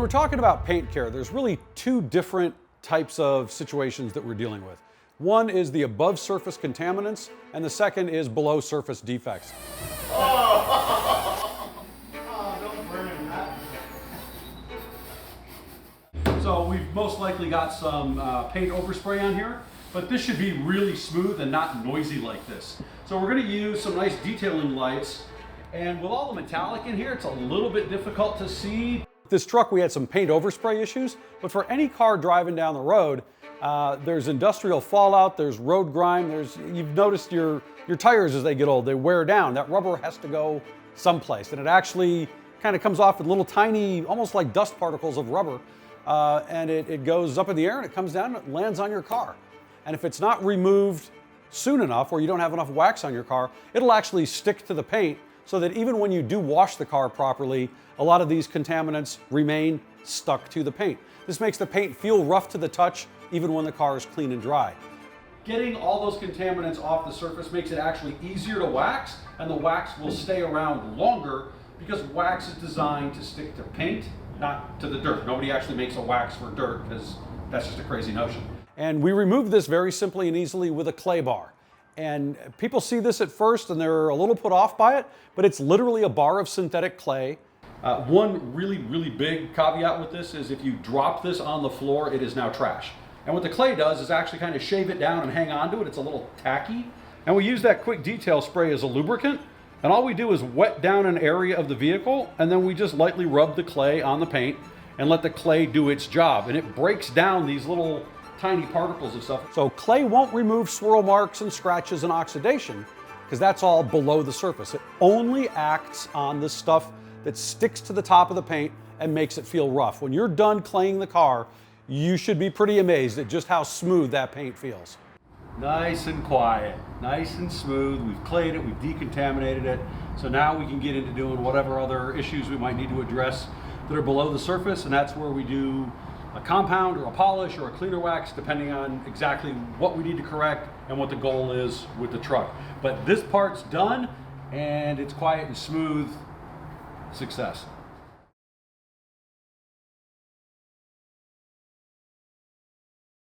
we're talking about paint care, there's really two different types of situations that we're dealing with. One is the above surface contaminants, and the second is below surface defects. Oh, don't burn that. So we've most likely got some paint overspray on here, but this should be really smooth and not noisy like this. So we're going to use some nice detailing lights, and with all the metallic in here, it's a little bit difficult to see. This truck, we had some paint overspray issues, but for any car driving down the road, there's industrial fallout, there's road grime, you've noticed your tires as they get old, they wear down. That rubber has to go someplace, and it actually kind of comes off with little tiny, almost like dust particles of rubber, and it goes up in the air and it comes down and it lands on your car. And if it's not removed soon enough, or you don't have enough wax on your car, it'll actually stick to the paint, so that even when you do wash the car properly, a lot of these contaminants remain stuck to the paint. This makes the paint feel rough to the touch, even when the car is clean and dry. Getting all those contaminants off the surface makes it actually easier to wax, and the wax will stay around longer because wax is designed to stick to paint, not to the dirt. Nobody actually makes a wax for dirt because that's just a crazy notion. And we removed this very simply and easily with a clay bar. And people see this at first and they're a little put off by it, but it's literally a bar of synthetic clay. One really big caveat with this is if you drop this on the floor, it is now trash. And what the clay does is actually kind of shave it down and hang on to it. It's a little tacky. And we use that quick detail spray as a lubricant. And all we do is wet down an area of the vehicle, and then we just lightly rub the clay on the paint and let the clay do its job. And it breaks down these little tiny particles of stuff. So clay won't remove swirl marks and scratches and oxidation, because that's all below the surface. It only acts on the stuff that sticks to the top of the paint and makes it feel rough. When you're done claying the car, you should be pretty amazed at just how smooth that paint feels. Nice and quiet, nice and smooth. We've clayed it, we've decontaminated it. So now we can get into doing whatever other issues we might need to address that are below the surface, and that's where we do a compound or a polish or a cleaner wax, depending on exactly what we need to correct and what the goal is with the truck. But this part's done, and it's quiet and smooth. Success.